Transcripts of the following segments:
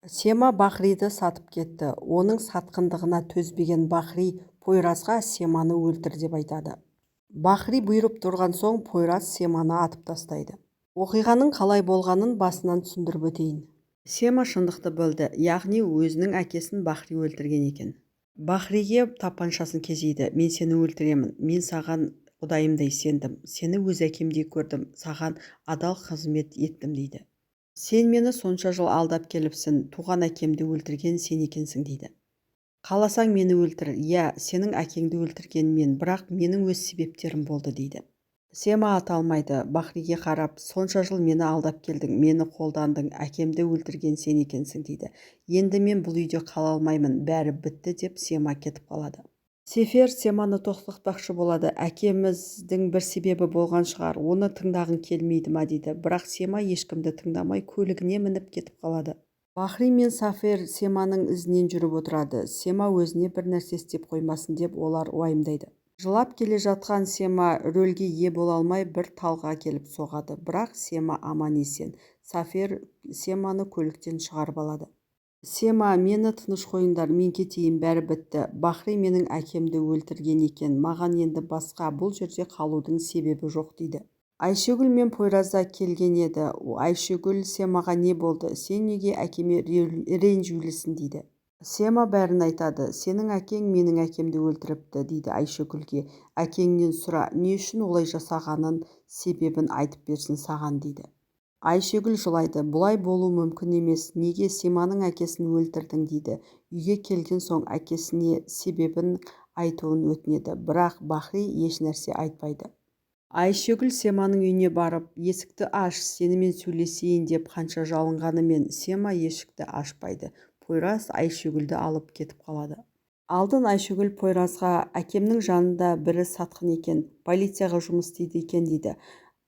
Сема Бахриді сатып кетті. Оның сатқындығына төзбеген Бахри Пойразға Семаны өлтір деп айтады. Бахри бұйырып тұрған соң Пойраз Семаны атып тастайды. Оқиғаның қалай болғанын басынан түсіндіріп өтейін. Сема шындықты білді, яғни өзінің әкесін Бахри өлтірген екен. Бахриге тапаншасын кезейді. Мен сені өлтіремін. Мен саған құдайымдай сендім. Сені өз әкемдей көрдім. Саған адал қызмет еттім дейді. Сен мені сонша жыл алдап келіпсің, туған әкемді өлтірген сен екенсің дейді. Қаласаң мені өлтір, иә, сенің әкеңді өлтірген мен, бірақ менің өз себептерім болды дейді. Сема ата алмайды, Бахриге қарап, сонша жыл мені алдап келдің, мені қолдандың, әкемді өлтірген сен екенсің дейді. Енді мен бұл үйде қала алмаймын, бәрі бітті деп Сема кетіп қалады. Сефер Семаны тоқтатпақшы болады. Әкеміздің бір себебі болған шығар, оны тыңдағың келмейді ма дейді. Бірақ Сема ешкімді тыңдамай көлігіне мініп кетіп қалады. Бахри мен Сафер Семаның ізінен жүріп отырады. Сема өзіне бір нәрсе істеп қоймасын деп олар уайымдайды. Жылап келе жатқан Сема рөлге ие бола алмай бір талға келіп соғады. Бірақ Сема аман есен. Сафер Семаны көліктен шығарып алады. Сема, мені тыныш қойыңдар, мен кетейін, бәрі бітті. Бахри менің әкемді өлтірген екен, маған енді басқа бұл жерде қалудың себебі жоқ дейді. Айшегүл мен Пойразда келген еді. Айшегүл Семаға не болды? Сен неге әкеме ренжулісің дейді. Сема бәрін айтады. Сенің әкең менің әкемді өлтіріпті дейді Айшегүлге. Әкеңнен сұра, не үшін олай жасағанын себебін айтып берсін саған дейді. Айшегүл жылайды. Бұлай болу мүмкін емес. Неге Семаның әкесін өлтірдің дейді. Үйге келген соң әкесіне себебін айтуын өтінеді. Бірақ Бахри еш нәрсе айтпайды. Айшегүл Семаның үйіне барып, есікті аш, сенімен сөйлесейін деп қанша жалынғанымен Сема есікті ашпайды. Пойраз Айшегүлді алып кетіп қалады. Алдын Айшегүл Пойразға әкемнің жанында бірі сатқын екен, полицияға жұмыс істейді екен дейді.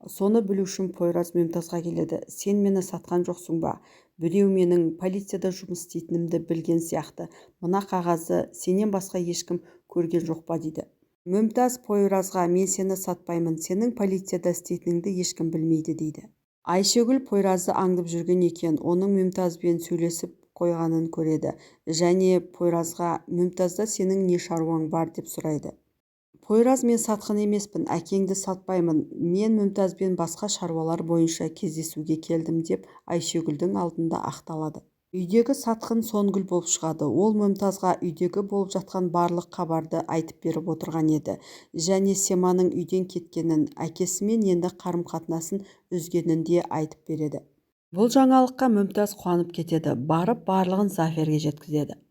Соны білу үшін Пойраз Мемтазға келеді. Сен мені сатқан жоқсың ба? Біреу менің полицияда жұмыс істейтінімді білген сияқты. Мына қағазды сенен басқа ешкім көрген жоқ па дейді. Мемтаз Пойразға мен сені сатпаймын, сенің полицияда істейтініңді ешкім білмейді дейді. Айшегүл Пойразды аңдып жүрген екен, оның Мемтазбен сөйлесіп қойғанын көреді. Және Пойразға Мемтазда сенің не шаруаң бар деп сұрайды. Пойраз, мен сатқын емеспін, әкеңді сатпаймын, мен Мемтазбен басқа шаруалар бойынша кездесуге келдім деп Айшегүлдің алдында ақталады. Үйдегі сатқын Сонгүл болып шығады. Ол Мемтазға үйдегі болып жатқан барлық хабарды айтып беріп отырған еді. Және Семаның үйден кеткенін, әкесімен енді қарым-қатынасын үзгенін де айтып береді. Бұл жаңалыққа Мемтаз қуанып кетеді, барып барлығын Заферге жеткізеді.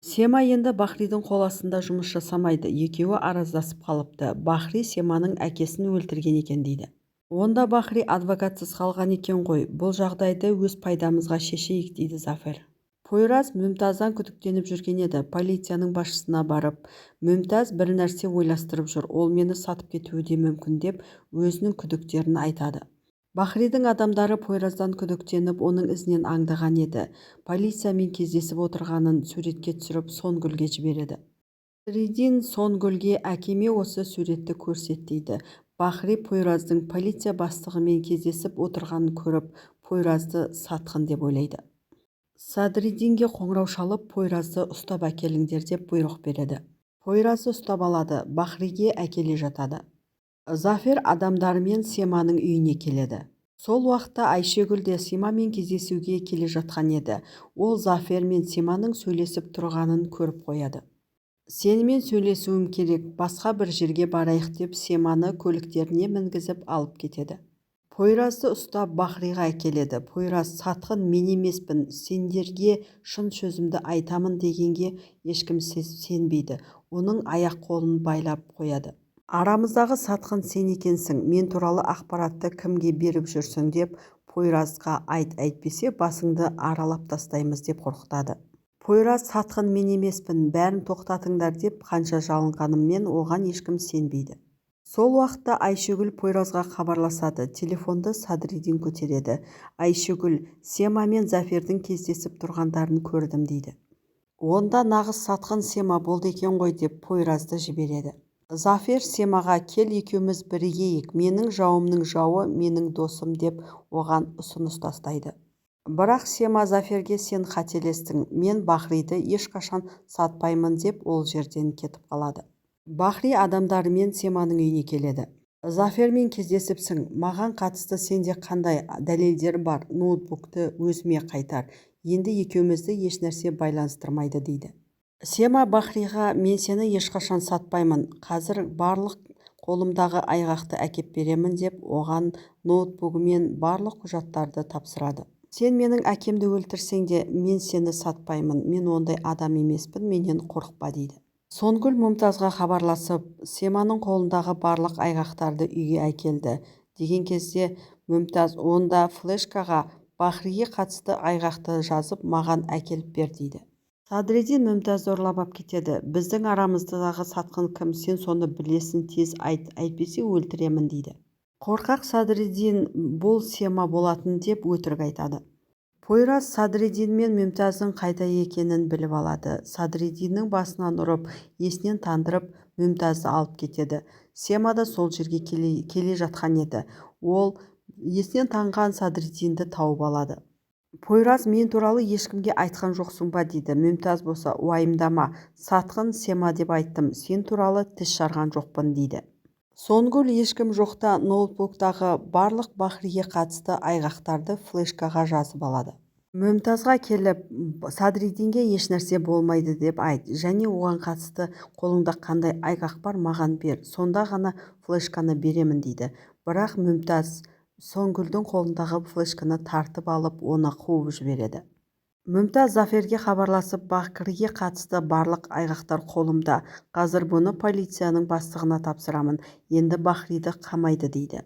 Сема енді Бахридің қол астында жұмыс жасамайды, екеуі араздасып қалыпты. Бахри Семаның әкесін өлтірген екен дейді. Онда Бахри адвокатсыз қалған екен ғой, бұл жағдайды өз пайдамызға шешейік дейді Зафер. Пойраз Мемтаздан күдіктеніп жүрген еді. Полицияның басшысына барып, Мемтаз бір нәрсе ойластырып жүр, ол мені сатып кетуі де мүмкін деп өзінің күдіктерін айтады. Бахридің адамдары Пойраздан күдіктеніп оның ізінен аңдаған еді. Полициямен кездесіп отырғанын суретке түсіріп Сонгүлге жібереді. Садриддин Сонгүлге әкеме осы суретті көрсет дейді. Бахри Пойраздың полиция бастығымен кездесіп отырғанын көріп, Пойразды сатқын деп ойлайды. Садриддинге қоңырау шалып, Пойразды ұстап әкеліңдер деп бұйрық береді. Пойразды ұстап алады, Бахриге әкеле жатады. Зафер адамдарымен Семаның үйіне келеді. Сол уақытта Айшегүл де Семамен кездесуге келе жатқан еді. Ол Зафер мен Семаның сөйлесіп тұрғанын көріп қояды. Сенімен сөйлесуім керек, басқа бір жерге барайық деп Семаны көліктеріне мінгізіп алып кетеді. Пойразды ұстап Бахриға әкеледі. Пойраз, сатқын мен емеспін, сендерге шын сөзімді айтамын дегенге ешкім сенбейді. Оның аяқ-қолын байлап қояды. Арамыздағы сатқын сен екенсің, мен туралы ақпаратты кімге беріп жүрсің деп Пойразға айт, әйтпесе басыңды аралап тастаймыз деп қорқытады. Пойраз, сатқын мен емеспін, бәрін тоқтатыңдар деп қанша жалынғаныммен оған ешкім сенбейді. Сол уақытта Айшегүл Пойразға хабарласады. Телефонды Садриддин көтереді. Айшегүл, Сема мен Зафердің кездесіп тұрғандарын көрдім дейді. Онда нағыз сатқын Сема болды екен ғой деп Пойразды жібереді. Зафер Семаға кел екеуміз бірігейік, менің жауымның жауы менің досым деп оған ұсыныс тастайды. Бірақ Сема Заферге сен қателестің, мен Бахриді ешқашан сатпаймын деп ол жерден кетіп қалады. Бахри адамдарымен Семаның үйіне келеді. Зафермен кездесіпсің, маған қатысты сенде қандай дәлелдер бар, ноутбукты өзіме қайтар, енді екеумізді ешнәрсе байланыстырмайды дейді. Сема Бахриға мен сені ешқашан сатпаймын, қазір барлық қолымдағы айғақты әкеп беремін деп оған ноутбугі мен барлық құжаттарды тапсырады. Сен менің әкемді өлтірсең де мен сені сатпаймын, мен ондай адам емеспін, менен қорықпа дейді. Сонгүл Мұмтазға хабарласып, Семаның қолындағы барлық айғақтарды үйге әкелді деген кезде Мұмтаз онда флешкаға Бахриге қатысты айғақты жазып маған әкеліп бер дейді. Садриддин Мұмтазды ұрлап алып кетеді. Біздің арамыздағы сатқын кім, сен соны білесің, тез айт, әйтпесе өлтіремін дейді. Қорқақ Садриддин бұл Сема болатын деп өтірік айтады. Пойрас Садриддин мен Мұмтаздың қайда екенін біліп алады. Садриддиннің басынан ұрып, есінен тандырып, Мұмтазды алып кетеді. Сема да сол жерге келе жатқан еді. Ол есінен танған Садриддинді тауып алады. Пойрас мен туралы ешкімге айтқан жоқсың ба дейді. Мұмтаз болса уайымдама, сатқын Сема деп айттым, сен туралы тіс жарған жоқпын дейді. Сонгүл ешкім жоқта ноутбуктағы барлық Бахриге қатысты айғақтарды флешкаға жазып алады. Мұмтазға келіп, Садриддинге ешнәрсе болмайды деп айт, және оған қатысты қолыңда қандай айғақ бар маған бер, сонда ғана флешканы беремін дейді. Бірақ Мұмтаз Сонгүлдің қолындағы флешканы тартып алып, оны қуып жібереді. Мұмтаз Заферге хабарласып, Бахриге қатысты барлық айғақтар қолымда, қазір бұны полицияның бастығына тапсырамын, енді Бахриді қамайды дейді.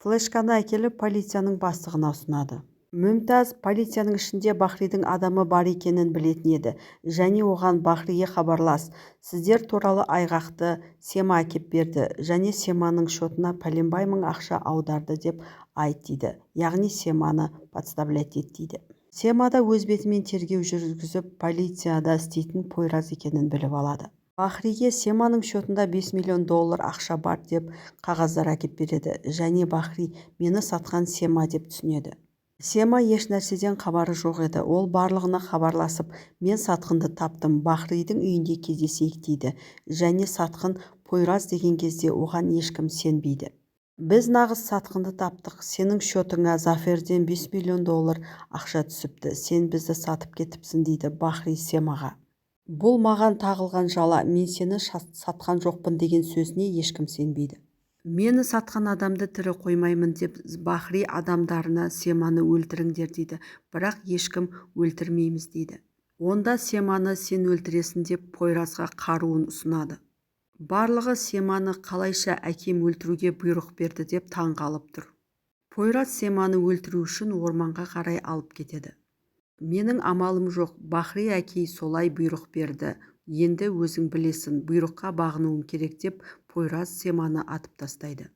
Флешканы әкеліп полицияның бастығына ұсынады. Мұмтаз полицияның ішінде Бахридің адамы бар екенін білетін еді, және оған Бахриге хабарлас, сіздер туралы айғақты Сема әкеп берді, және Семаның шотына пәленбай мың ақша аударды деп айт дейді. Яғни Семаны подставлять ет дейді. Сема да өз бетімен тергеу жүргізіп, полицияда істейтін Пойрас екенін біліп алады. Бахриге Семаның шотында 5 миллион доллар ақша бар деп қағаздар әкеп береді, және Бахри мені сатқан Сема деп түсінеді. Сема еш нәрседен хабары жоқ еді. Ол барлығына хабарласып, мен сатқынды таптым, Бахридің үйінде кездесейік дейді, және сатқын Пойрас деген кезде оған ешкім сенбейді. Біз нағыз сатқынды таптық, сенің шотыңа Заферден 5 миллион доллар ақша түсіпті, сен бізді сатып кетіпсің дейді Бахри Семаға. Бұл маған тағылған жала, мен сені сатқан жоқпын деген сөзіне ешкім сенбейді. Мені сатқан адамды тірі қоймаймын деп Бахри адамдарына Семаны өлтіріңдер дейді, бірақ ешкім өлтірмейміз дейді. Онда Семаны сен өлтіресің деп Пойрасқа қаруын ұсынады. Барлығы Семаны қалайша әкем өлтіруге бұйрық берді деп таңғалып тұр. Пойрас Семаны өлтіру үшін орманға қарай алып кетеді. Менің амалым жоқ, Бахри әкей солай бұйрық берді, енді өзің білесің, бұйрыққа бағынуың керек деп Пойрас Семаны атып тастайды.